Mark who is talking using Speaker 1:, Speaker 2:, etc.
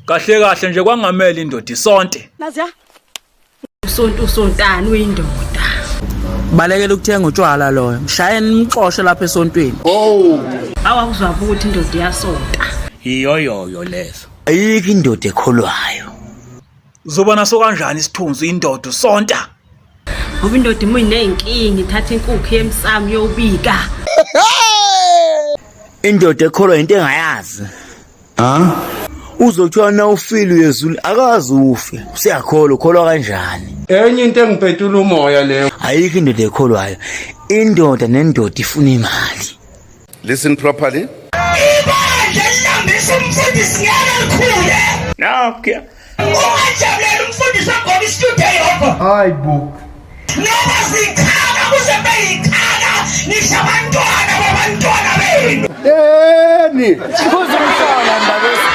Speaker 1: Kahle kahle nje kwangamela indoda isonte.
Speaker 2: Naziya. Usontani uyindoda.
Speaker 3: Balekela ukuthenga utshwala loyo. Mshayeni nimxoshe lapha esontweni.
Speaker 2: Awakuzwa ukuthi indoda iyasonta.
Speaker 1: Iyoyoyo lezo.
Speaker 3: Ayikho indoda ekholwayo.
Speaker 1: Zoba naso kanjani isithunzi indoda usonta?
Speaker 2: Ngoba indoda imuyinenkingi ithatha inkukhu yemsamo yobika.
Speaker 3: Indoda ekholwa into engayazi. Uzothiwa na ufile uyezulu akazi ufe. Usiyakholwa ukholwa kanjani?
Speaker 4: Enye into engiphetula umoya leyo.
Speaker 3: Ayikho indoda ekholwayo. Indoda nendoda ifuna imali.
Speaker 5: Listen properly.
Speaker 1: No, okay.
Speaker 6: Ungajabulela umfundisi ngoba isitudio yodwa.
Speaker 4: Hayi bo.
Speaker 6: Noma sikhala kusembe ikhala nisha abantwana babantwana benu.
Speaker 4: Kuzumhlala ndabese